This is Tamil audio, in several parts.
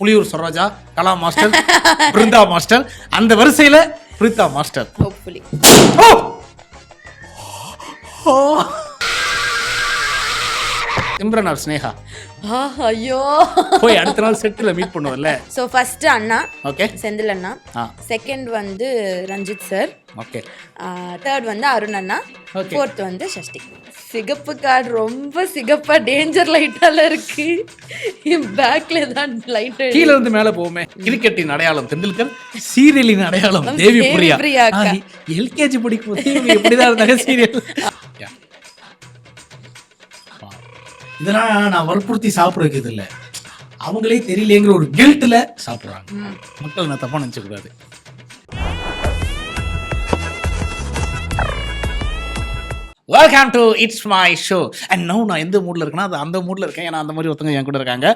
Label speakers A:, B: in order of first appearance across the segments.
A: புலியூர் சரோஜா, கலா மாஸ்டர், பிருந்தா மாஸ்டர், அந்த வரிசையில Preetha master.
B: Hopefully.
A: Simran or Sneha
B: ஐயோ,
A: போய் அடுத்த நாள் செட்டில் மீட் பண்ணுவோம்ல.
B: ஸோ ஃபர்ஸ்ட் அண்ணா,
A: ஓகே,
B: செந்தில் அண்ணா. செகண்ட் வந்து ரஞ்சித் சார்.
A: ஓகே.
B: தேர்ட் வந்து அருண் அண்ணா.
A: Okay.
B: ஃபோர்த் வந்து சஷ்டி. சிகப்பு கார்டு ரொம்ப சிகப்பா டேஞ்சர் லைட்டால இருக்கு. பேக்ல தான் லைட்
A: கீழ இருந்து மேல போவோமே. கிரிக்கெட்டின் அடையாளம் தெண்டுல்கர், சீரியலின் அடையாளம் தேவி பிரியா. எல்கேஜி படிக்கும் போது எப்படிதான் இருந்தாங்க சீரியல். இதெல்லாம் நான் வற்புறுத்தி சாப்பிட வைக்கிறது இல்லை, அவங்களே தெரியலேங்கிற ஒரு கில்ட்ல சாப்பிடுறாங்க. மக்கள் நான் தப்பா நினைச்ச கூடாது. Welcome to it's my show. And no நான் எந்த மூட்ல இருக்கேன்னா அது அந்த மூட்ல இருக்கேன். ஏன்னா அந்த மாதிரி ஒருத்தவங்க என் கூட இருக்காங்க.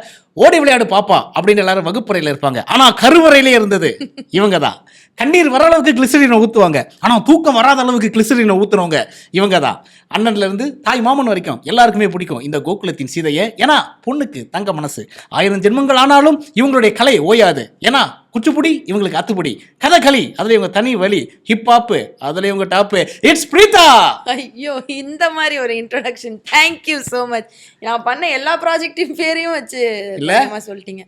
A: ஓடி விளையாடு பாப்பா அப்படின்னு எல்லாரும் வகுப்பறையில இருப்பாங்க. ஆனா கருவறையிலே இருந்தது இவங்க தான். கண்ணீர் வர அளவுக்கு கிளிசரினை ஊற்றுவாங்க, ஆனால் தூக்கம் வராத அளவுக்கு கிளிசரினை ஊற்றுறவங்க இவங்க தான். அண்ணன்ல இருந்து தாய் மாமன் வரைக்கும் எல்லாருக்குமே பிடிக்கும் இந்த கோகுலத்தின் சீதையை. ஏன்னா பொண்ணுக்கு தங்க மனசு. 1000 ஜென்மங்கள் ஆனாலும் இவங்களுடைய கலை ஓயாது. ஏன்னா குச்சிப்புடி இவங்களுக்கு அத்துப்படி, கதகளி அதுல இவங்க தனி வழி, ஹிப்ஹாப்பு அதுல இவங்க டாப்பு. இட்ஸ் பிரீதா.
B: ஐயோ, இந்த மாதிரி ஒரு இன்ட்ரோடக்ஷன், தேங்க்யூ ஸோ மச். நான் பண்ண எல்லா ப்ராஜெக்டின் பேரையும் வச்சு இல்ல சொல்லிட்டீங்க.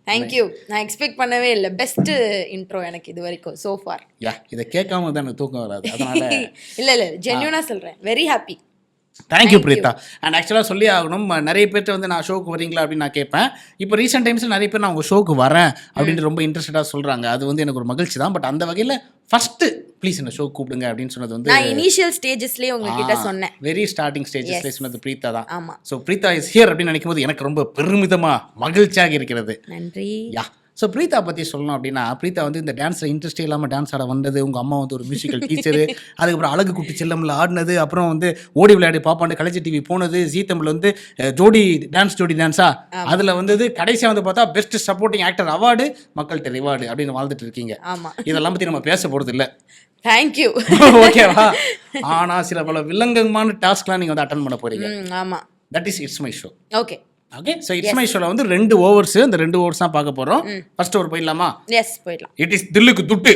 B: தேங்க்யூ. நான் எக்ஸ்பெக்ட் பண்ணவே இல்லை. பெஸ்ட் இன்ட்ரோ எனக்கு இது வரைக்கும் சோ ஃபார்.
A: இதை கேட்காம தான் எனக்கு தூக்கம் வராது. அதனால
B: இல்ல ஜென்யூனா சொல்றேன். Very happy.
A: Thank you Preetha. And ஆக்சுவலாக சொல்லி ஆகணும், நிறைய பேர்ட்ட வந்து நான் ஷோக்கு வரீங்களா அப்படின்னு நான் கேட்பேன். இப்போ ரீசெண்ட் டைம்ஸில் நிறைய பேர் நான் உங்கள் ஷோக்கு வரேன் அப்படின்ட்டு ரொம்ப இன்ட்ரெஸ்டடாக சொல்கிறாங்க. அது வந்து எனக்கு ஒரு மகிழ்ச்சி தான். பட் அந்த வகையில் ஃபர்ஸ்ட் ப்ளீஸ் என்ன ஷோ கூப்பிடுங்க அப்படின்னு சொன்னது வந்து
B: நான் இனிஷியல் ஸ்டேஜஸ்லேயே உங்ககிட்ட சொன்னேன்.
A: வெரி ஸ்டார்டிங் ஸ்டேஜஸ்லேயே சொன்னது பிரீதா தான்.
B: ஆமாம்.
A: ஸோ பிரீதா இஸ் ஹியர் அப்படின்னு நினைக்கும் போது எனக்கு ரொம்ப பெருமிதமாக மகிழ்ச்சியாக இருக்கிறது.
B: நன்றி.
A: ஸோ பிரீதா பற்றி சொல்லணும் அப்படின்னா, பிரீதா வந்து இந்த டான்ஸில் இன்ட்ரெஸ்டே இல்லாமல் டான்ஸ் ஆட வந்தது. உங்கள் அம்மா வந்து ஒரு மியூசிக்கல் டீச்சரு, அதுக்கப்புறம் அழகு குட்டி செல்லமில் ஆடினது, அப்புறம் வந்து ஓடி விளையாடி பாப்பாண்டு கலைச்சி டிவி போனது, ஜீ தமிழ் வந்து ஜோடி டான்ஸா அதில் வந்தது, கடைசியாக வந்து பார்த்தா பெஸ்ட் சப்போர்ட்டிங் ஆக்டர் அவார்டு, மக்கள்கிட்ட ரிவார்டு அப்படின்னு வாழ்ந்துட்டு இருக்கீங்க. இதெல்லாம் பற்றி நம்ம பேச போகிறது இல்லை.
B: தேங்க்யூ.
A: ஓகேவா? ஆனால் சில பல வில்லங்கமான டாஸ்க்லாம் நீங்கள் வந்து அட்டன் பண்ண போறீங்க.
B: ஆமாம்.
A: That is it's my show.
B: Okay.
A: Okay. So it's my ஷோவில் வந்து 2 ஓவர்ஸ், அந்த 2 ஓவர்ஸ் தான் பார்க்க போகிறோம். ஃபர்ஸ்ட் ஓவர் போயிடலாமா?
B: எஸ், போயிடலாம்.
A: இட் இஸ் தில்லுக்கு துட்டு.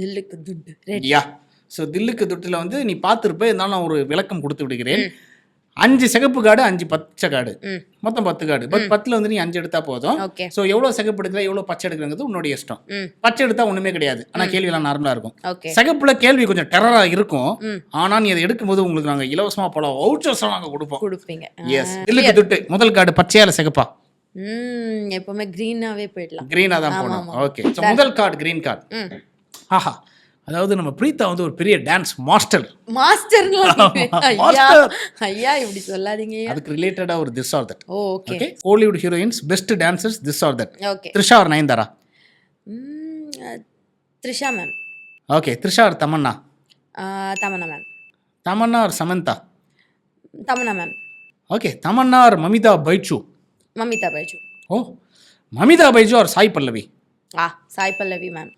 B: தில்லுக்கு துட்டு ரெடி.
A: ஸோ தில்லுக்கு துட்டில் வந்து நீ பார்த்துருப்ப, இருந்தாலும் நான் ஒரு விளக்கம் கொடுத்து விடுகிறேன். 5 சிகப்பு கார்டு, 5 பச்சை கார்டு, மொத்தம் 10 கார்டு. பட் 10ல் வந்து நீ 5 எடுத்தா போதும். ஸோ எவ்வளோ சிகப்பு எடுக்கிற எவ்வளோ பச்சை எடுக்கிறது உன்னுடைய இஷ்டம். பச்சை எடுத்தா ஒண்ணுமே கிடையாது, ஆனால் கேள்வியெல்லாம் நார்மலா இருக்கும். சிகப்புல கேள்வி கொஞ்சம் டெரரா இருக்கும், ஆனால் நீ அதை எடுக்கும்போது உங்களுக்கு நாங்கள் இலவசமா பல வவுச்சர்ஸ் நாங்கள் கொடுப்போம். எஸ். தில்லுக்கு துட்டு முதல் கார்டு பச்சையா இல்லை சிகப்பா?
B: எப்பவுமே கிரீனாவே போயிடலாம்.
A: கிரீனா தான் போகணும். ஓகே. ஸோ முதல் கார்டு கிரீன் கார்டு. ஆஹா, அதாவது நம்ம பிரீதா வந்து ஒரு பெரிய டான்ஸ் மாஸ்டர்.
B: ஐயா இப்படி சொல்லாதீங்க.
A: அதுக்கு ரிலேட்டடா ஒரு this or that.
B: Okay.
A: Hollywood heroines best dancers this or that.
B: Okay.
A: Trisha or Nayanthara?
B: Trisha ma'am.
A: Okay. Trisha or Tamannaah?
B: Tamannaah ma'am.
A: Tamannaah or Samantha?
B: Tamannaah ma'am.
A: Okay. Tamannaah or Mamitha Baiju?
B: Mamitha Baiju.
A: ஓ, Mamitha Baiju or Sai Pallavi?
B: Sai Pallavi ma'am.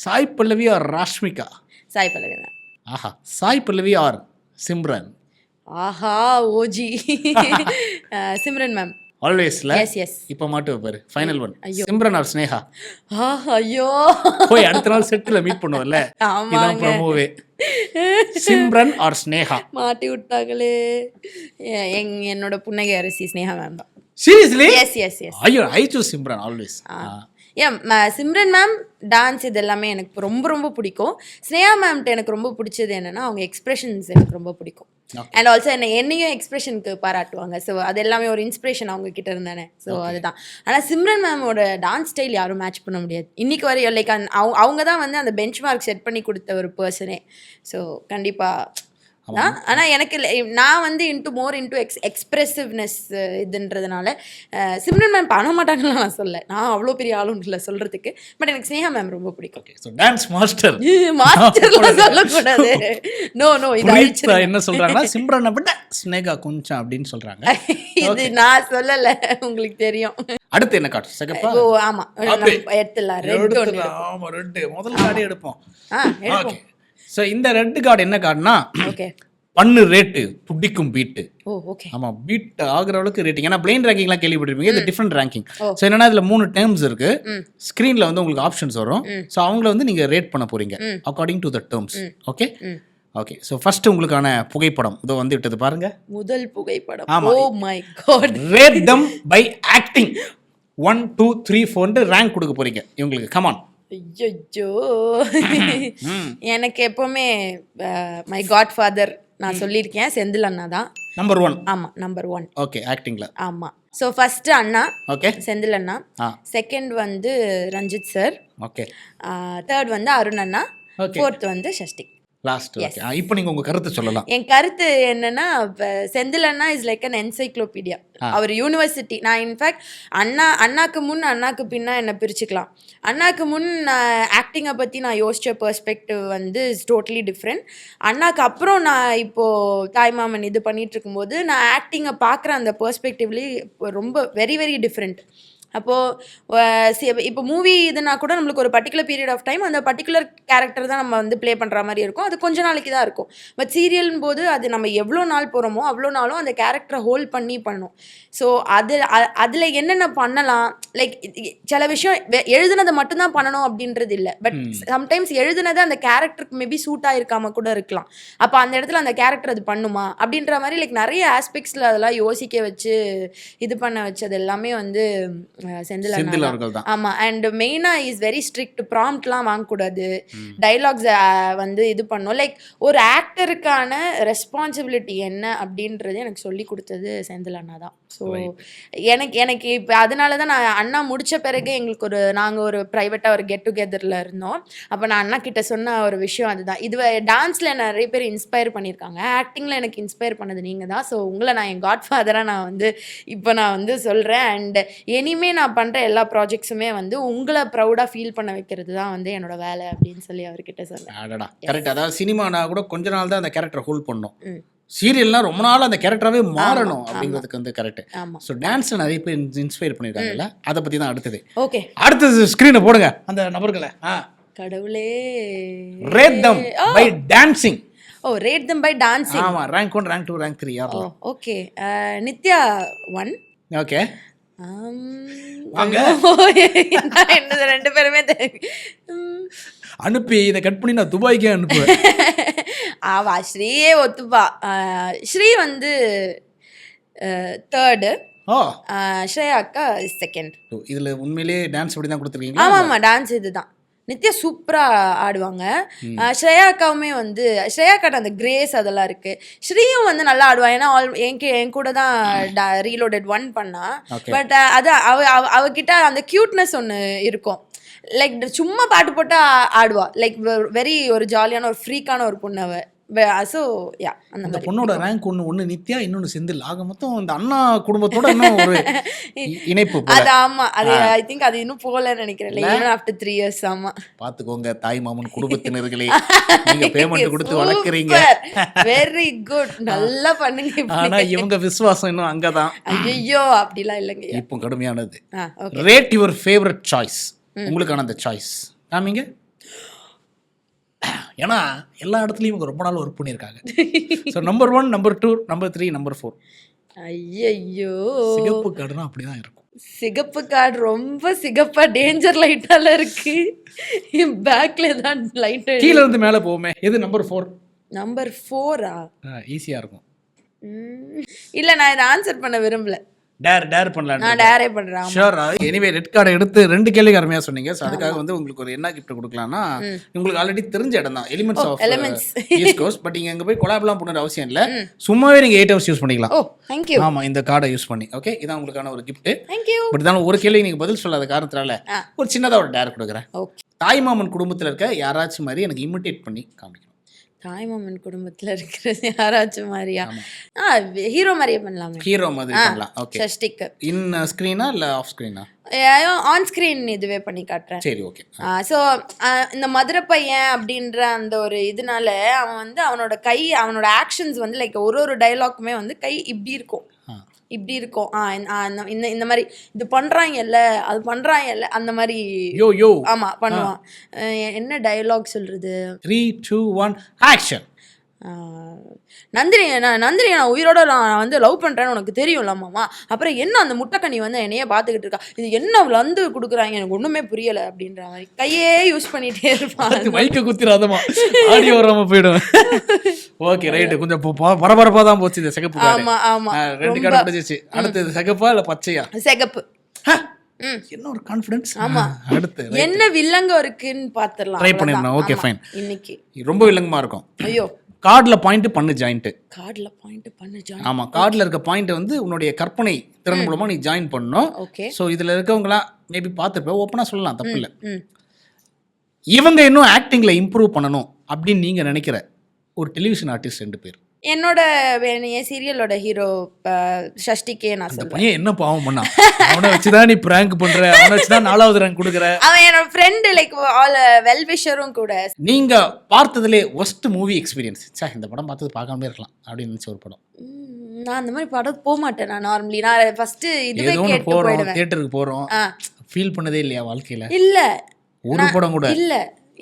A: Sai Pallavi or Rashmika?
B: Sai Pallavi ma'am.
A: ஆஹா. சாய் பல்லவி ஆர் சிம்ரன்?
B: ஆஹா, ஓஜி. சிம்ரன் மேம்.
A: ஆல்வேஸ்ல.
B: Yes yes.
A: இப்போ மாட்டு பாரு final one. Simran or Sneha?
B: ஐயோ,
A: போய் அடுத்த நாள் செட்டில் மீட் பண்ணுவோம்ல. இதான் ப்ரோமோவே. சிம்ரன் ஆர் ஸ்னேகா?
B: மாட்டி விட்டாங்களே. என்னோட புன்னகை அரசி ஸ்னேகா மேம் தான்.
A: சீரியஸ்லி?
B: Yes yes yes.
A: ஐயோ, I choose Simran always.
B: Simran ma'am dance இது எல்லாமே எனக்கு ரொம்ப ரொம்ப பிடிக்கும். ஸ்னேகா மேம்கிட்ட எனக்கு ரொம்ப பிடிச்சது என்னன்னா அவங்க எக்ஸ்பிரஷன்ஸ் எனக்கு ரொம்ப பிடிக்கும். அண்ட் ஆல்சோ என்னையும் எக்ஸ்பிரஷனுக்கு பாராட்டுவாங்க. ஸோ அது எல்லாமே ஒரு இன்ஸ்பிரேஷன் அவங்க கிட்ட இருந்தானே. ஸோ அதுதான். ஆனால் சிம்ரன் மேமோட டான்ஸ் ஸ்டைல் யாரும் மேட்ச் பண்ண முடியாது இன்னைக்கு வரையும். லைக் அவங்க தான் வந்து அந்த பெஞ்ச் மார்க் செட் பண்ணி கொடுத்த ஒரு பர்சனே. ஸோ கண்டிப்பாக. ஆனால் எனக்கு நான் வந்து இன்ட்டு எக்ஸ்பிரசிவ்னஸ் இதுன்றதுனால சிம்ரன் மேம் பண்ண மாட்டாங்கன்னு நான் சொல்ல. நான் அவ்வளோ பெரிய ஆளும் இல்லை சொல்கிறதுக்கு. பட் எனக்கு ஸ்னேகா மேம் ரொம்ப பிடிக்கும்.
A: டான்ஸ் மாஸ்டர்
B: மாஸ்டர்லாம் சொல்லக்கூடாது. நோ இது
A: என்ன சொல்கிறாங்கன்னா சிம்ரனை விட ஸ்னேகா கொஞ்சம் அப்படின்னு சொல்கிறாங்க.
B: இது நான் சொல்லலை, உங்களுக்கு தெரியும்.
A: அடுத்து என்ன காட்டு சிகப்பா?
B: ஓ ஆமாம், எடுத்துடலாம்.
A: ரெட் முதல் கார்டே எடுப்போம். ஓகே. ஸோ இந்த ரெட் கார்டு என்ன கார்டுனா,
B: ஓகே,
A: பண்ணு ரேட்டு துடிக்கும் பீட்டு.
B: ஓ ஓகே.
A: ஆமா, பீட் ஆகுற அளவுக்கு ரேட்டிங். ஏன்னா பிளைன் ரேங்கிங்லாம் கேள்விப்பட்டிருப்பீங்க, இது டிஃப்ரெண்ட் ரேங்கிங். ஸோ என்னன்னா இதுல 3 டேர்ம்ஸ் இருக்கு. ஸ்க்ரீன்ல வந்து உங்களுக்கு ஆப்ஷன்ஸ் வரும். ஸோ அவங்கள வந்து நீங்க ரேட் பண்ண போறீங்க according to the terms. Okay okay. So first உங்களுக்கான புகைப்படம் இதோ வந்து விட்டது பாருங்க.
B: முதல் புகைப்படம்.
A: ஆமா.
B: Oh my god.
A: Rate them by acting 1 2 3 4 rank கொடுக்க போறீங்க இவங்களுக்கு. கமான்.
B: ஐயோ எனக்கு எப்பவுமே மை காட் ஃபாதர் நான் சொல்லியிருக்கேன், செந்தில் அண்ணா தான்
A: நம்பர் 1.
B: ஆமா நம்பர் 1.
A: ஓகே, ஆக்டிங்ல.
B: ஆமா. ஸோ ஃபர்ஸ்ட் அண்ணா,
A: ஓகே,
B: செந்தில் அண்ணா. செகண்ட் வந்து ரஞ்சித் சார்.
A: ஓகே.
B: தேர்ட் வந்து அருண் அண்ணா.
A: ஓகே.
B: ஃபோர்த் வந்து ஷஷ்டி.
A: லாஸ்ட். ஓகே, இப்போ நீங்க உங்க கருத்து சொல்லலாம்.
B: என் கருத்து என்னன்னா, செந்தில் அண்ணா இஸ் லைக் அன் என்சைக்ளோபீடியா. அவர் யூனிவர்சிட்டி. நான் இன்ஃபேக்ட் அண்ணாக்கு முன் அண்ணாக்கு பின்னா என்ன பிரிச்சுக்கலாம். அண்ணாக்கு முன் ஆக்டிங்கை பற்றி நான் யோசித்த பெர்ஸ்பெக்டிவ் வந்து இஸ் டோட்டலி டிஃப்ரெண்ட். அண்ணாக்கு அப்புறம் நான் இப்போது தாய்மாமன் இது பண்ணிட்டு இருக்கும்போது நான் ஆக்டிங்கை பார்க்குற அந்த பெர்ஸ்பெக்டிவ்லேயே ரொம்ப வெரி வெரி டிஃப்ரெண்ட். அப்போது இப்போ மூவி இதுனா கூட நம்மளுக்கு ஒரு பர்டிகுலர் பீரியட் ஆஃப் டைம் அந்த பர்டிகுலர் கேரக்டர் தான் நம்ம வந்து ப்ளே பண்ணுற மாதிரி இருக்கும். அது கொஞ்ச நாளைக்கு தான் இருக்கும். பட் சீரியல்னு போது அது நம்ம எவ்வளோ நாள் போகிறோமோ அவ்வளோ நாளும் அந்த கேரக்டரை ஹோல்ட் பண்ணி பண்ணணும். ஸோ அதில் என்னென்ன பண்ணலாம், லைக் சில விஷயம் எழுதுனதை மட்டும்தான் பண்ணணும் அப்படின்றது இல்லை. பட் சம்டைம்ஸ் எழுதுனது அந்த கேரக்டருக்கு மேபி சூட் ஆகிருக்காம கூட இருக்கலாம். அப்போ அந்த இடத்துல அந்த கேரக்டர் அது பண்ணுமா அப்படின்ற மாதிரி லைக் நிறைய ஆஸ்பெக்ட்ஸில் அதெல்லாம் யோசிக்க வச்சு இது பண்ண வச்சது எல்லாமே வந்து செந்தில் அவர்கள் தான். ஆமா. அண்ட் மெயினா இஸ் வெரி ஸ்ட்ரிக்ட். ப்ராம்ப்ட்லாம் வாங்கக்கூடாது, டைலாக்ஸ் வந்து இது பண்ணும். லைக் ஒரு ஆக்டருக்கான ரெஸ்பான்சிபிலிட்டி என்ன அப்படின்றது எனக்கு சொல்லி கொடுத்தது செந்தில் அண்ணா தான். ஸோ எனக்கு இப்போ அதனால தான் நான் அண்ணா முடித்த பிறகு எங்களுக்கு நாங்கள் ஒரு ப்ரைவேட்டாக ஒரு கெட் டுகெதரில் இருந்தோம். அப்போ நான் அண்ணா கிட்ட சொன்ன ஒரு விஷயம் அதுதான். இது டான்ஸில் நிறைய பேர் இன்ஸ்பயர் பண்ணியிருக்காங்க, ஆக்டிங்கில் எனக்கு இன்ஸ்பயர் பண்ணது நீங்கள் தான். ஸோ உங்களை நான் என் காட் ஃபாதராக நான் வந்து சொல்கிறேன். அண்ட் இனிமே நான் பண்ணுற எல்லா ப்ராஜெக்ட்ஸுமே வந்து உங்களை ப்ரௌடாக ஃபீல் பண்ண வைக்கிறது தான் வந்து என்னோட வேலை அப்படின்னு சொல்லி அவர்கிட்ட சொன்னேன்.
A: அடடா, கரெக்ட். அதாவது சினிமானா கூட கொஞ்ச நாள் தான் அந்த கேரக்டர் ஹோல்ட் பண்ணும், சீரியல்னா ரொம்ப நாள் அந்த கேரக்டராகவே மாறணும் அப்படிங்கிறதுக்கு வந்து கரெக்ட். ஸோ டான்ஸில் நிறைய பேர் இன்ஸ்பயர் பண்ணியிருக்காங்கல்ல, அதை பற்றி தான் அடுத்தது.
B: ஓகே,
A: அடுத்தது ஸ்க்ரீனை போடுங்க அந்த நபர்களை.
B: கடவுளே.
A: Rate them by dancing.
B: ஓ, ரேட் தம் பை டான்சிங்.
A: ஆமா, ரேங்க் 1 ரேங்க் 2 ரேங்க் 3 யாரலாம்.
B: ஓகே, நித்யா 1.
A: ஓகே,
B: வாங்க. என்னது ரெண்டு பேருமே
A: அனுப்பி இதை கட் பண்ணி நான் துபாய்க்கே அனுப்புவேன்.
B: ஆவா, ஸ்ரீயே ஒத்துப்பா. ஸ்ரீ வந்து தேர்டு, ஸ்ரேயா அக்கா செகண்ட்.
A: இதுல உண்மையிலேயே டான்ஸ் அப்படி தான் கொடுத்துருக்கீங்க?
B: ஆமா ஆமா, டான்ஸ் இதுதான். நித்யா சூப்பரா ஆடுவாங்க. ஸ்ரேயா அக்காவுமே வந்து ஸ்ரேயா அக்காட்ட அந்த கிரேஸ் அதெல்லாம் இருக்கு. ஸ்ரீயும் வந்து நல்லா ஆடுவா. ஏன்னா என் கூட தான் ரீலோடட் 1 பண்ணா. பட் அது அவகிட்ட அந்த கியூட்னஸ் ஒன்று இருக்கும். லைக் சும்மா பாட்டு போட்டா ஆடுவா. லைக் வெரி ஒரு ஜாலியான ஒரு ஃப்ரீக்கான ஒரு பொண்ணு அவ. ஸோ யா, அந்த
A: பொண்ணோட ரேங்க் ஒன்று நித்யா, இன்னொன்று செந்தில். ஆக மொத்தம் இந்த அண்ணா குடும்பத்தோட இன்னும் ஒரு இணைப்பு.
B: அது ஆமா, அது ஐ திங்க் அது இன்னும் போகலன்னு நினைக்கிறேன். After 3 years. ஆமா, பாத்துக்கோங்க
A: தாய் மாமன் குடும்பத்தினர்களே, நீங்க பேமெண்ட் கொடுத்து வளர்க்குறீங்க.
B: வெரி குட், நல்லா பண்ணுங்க.
A: ஆனா இவங்க விசுவாசம் இன்னும் அங்கதான்.
B: ஐயோ, அப்படிலாம் இல்லைங்க,
A: இப்போ கடுமையானது. Rate your favourite choice. உங்களுக்கான அந்த சாய்ஸ் காமிங்க. ஏன்னா எல்லா இடத்துலையும் இவங்க ரொம்ப நாள் ஒர்க் பண்ணியிருக்காங்க. So number 1, number 2, number 3, number 4.
B: ஐயோ,
A: சிகப்பு கார்டுனா அப்படிதான் இருக்கும்.
B: சிகப்பு கார்டு ரொம்ப சிகப்பா டேஞ்சர் லைட்டால இருக்கு. பேக்ல தான் லைட்
A: கீழ இருந்து மேலே போவோமே. எது நம்பர் 4?
B: நம்பர் 4ஆ?
A: ஈஸியா இருக்கும்.
B: இல்ல, நான் இதை ஆன்சர் பண்ண விரும்பல.
A: டேர் பண்ணலாம்.
B: நான் டேரே பண்றேன்.
A: ஷூர். எனிவே ரெட் கார்டை எடுத்து 2 கேள்விக்கு அருமையா சொன்னீங்க. ஸோ அதுக்காக வந்து உங்களுக்கு ஒரு என்ன கிஃப்ட் கொடுக்கலாம்னா, உங்களுக்கு ஆல்ரெடி தெரிஞ்ச இடம் தான், elements of East Coast. But நீங்க அங்க போய் கொலாப்லாம் பண்ண அவசியம் இல்லை, சும்மாவே நீங்க 8 ஹவர்ஸ் யூஸ் பண்ணிக்கலாம்.
B: ஓ, தேங்க் யூ.
A: ஆமா, இந்த கார்டை யூஸ் பண்ணி. ஓகே, இதான் உங்களுக்கான ஒரு கிஃப்ட்.
B: Thank you.
A: பட் தான் ஒரு கேள்வி நீங்க பதில் சொல்லாத காரணத்தினால ஒரு சின்னதா ஒரு டேர் கொடுக்குறேன். தாய்மாமன் குடும்பத்தில் இருக்க யாராச்சும் மாதிரி எனக்கு இமிட்டேட் பண்ணி காமிக்கணும்.
B: தாய்மாமன் குடும்பத்துல இருக்கிறது யாராச்சும் மாதிரியா? ஹீரோ மாதிரியே பண்ணலாமே.
A: ஹீரோ மாதிரி பண்ணலாம். ஓகே,
B: ஷஷ்டிக்கு
A: இன் ஸ்கிரீனா இல்ல ஆஃப் ஸ்கிரீனா?
B: ஆன் ஸ்கிரீன் இதுவே பண்ணி காட்டுறேன்.
A: சரி, ஓகே.
B: ஸோ இந்த மதுரை பையன் அப்படின்ற அந்த ஒரு இதனால அவன் வந்து அவனோட ஆக்ஷன்ஸ் வந்து லைக் ஒரு டைலாக்குமே வந்து கை இப்படி இருக்கும், இப்படி இருக்கும். இந்த மாதிரி இது பண்றாங்கல்ல, அது பண்றாங்கல்ல, அந்த மாதிரி. ஆமா, பண்ணுவான். என்ன டயலாக் சொல்றது?
A: 3, 2, 1 ஆக்ஷன்.
B: நந்தினி நான் உயிரோட நான் வந்து லவ் பண்ணுறேன்னு உனக்கு தெரியும்ல மாமா. அப்புறம் என்ன அந்த முட்டைக்கண்ணி வந்து என்னையே பார்த்துக்கிட்டு இருக்கா, இது என்ன லந்து கொடுக்குறாங்க எனக்கு ஒன்றுமே புரியலை அப்படின்ற மாதிரி கையே யூஸ் பண்ணிகிட்டே இருப்பான்.
A: மைக்க குத்திராதமா ஆடியோ வராம போயிடும். ஓகே ரைட்டு, கொஞ்சம் பரபரப்பா தான் போச்சு இந்த சிகப்பு கார்டு.
B: ஆமா ஆமா,
A: 2 கார்டு முடிஞ்சிச்சு. அடுத்தது சிகப்பா இல்ல பச்சையா?
B: சிகப்பு.
A: என்ன ஒரு கான்ஃபிடன்ஸ்.
B: ஆமா,
A: அடுத்து
B: என்ன வில்லங்க இருக்குன்னு பாத்துறலாம்,
A: ட்ரை பண்ணிடலாம். Okay fine.
B: இன்னைக்கு
A: ரொம்ப வில்லங்கமா இருக்கும்.
B: ஐயோ,
A: கார்டுல பாயிண்ட் பண்ணு ஜாயிண்ட்.
B: கார்டுல பாயிண்ட் பண்ணு ஜாயின்.
A: ஆமா, கார்டுல இருக்க பாயிண்ட் வந்து உன்னுடைய கற்பனை திறன் மூலமா நீ ஜாயின் பண்ணணும்.
B: ஓகே.
A: ஸோ இதுல இருக்கவங்களாம் மேபி பார்த்துருப்பேன், ஓப்பனா சொல்லலாம், தப்பு இல்லை. இவங்க இன்னும் ஆக்டிங்ல இம்ப்ரூவ் பண்ணணும் அப்படின்னு நீங்க நினைக்கிற ஒரு டெலிவிஷன் ஆர்டிஸ்ட் 2 பேர்.
B: என்னோட என் சீரியலோட ஹீரோ ஷஷ்டிக்கே நான்
A: அந்த
B: சொல்றேன்.
A: பையன் என்ன பாவம் பண்ணா? அவனை வச்சுதான் நீ பிராங்க் பண்ற, அவனை வச்சுதான் 4வது ரேங்க் கொடுக்குற.
B: அவன் என்னோட ஃப்ரெண்ட், லைக் ஆல் வெல்விஷரும் கூட.
A: நீங்க பார்த்ததுலே ஒஸ்ட் மூவி எக்ஸ்பீரியன்ஸ், சே இந்த படம் பார்த்தது பார்க்காமலே இருக்கலாம் அப்படின்னு நினைச்ச ஒரு படம்?
B: நான் அந்த மாதிரி படம் போக மாட்டேன். நான் நார்மலி நான் ஃபர்ஸ்ட் இதுவே கேட்டு
A: போறோம்,
B: போயிடுவேன்.
A: தியேட்டருக்கு போறோம், ஃபீல் பண்ணதே இல்லையா வாழ்க்கையில?
B: இல்ல
A: ஒரு படம் கூட
B: இல்ல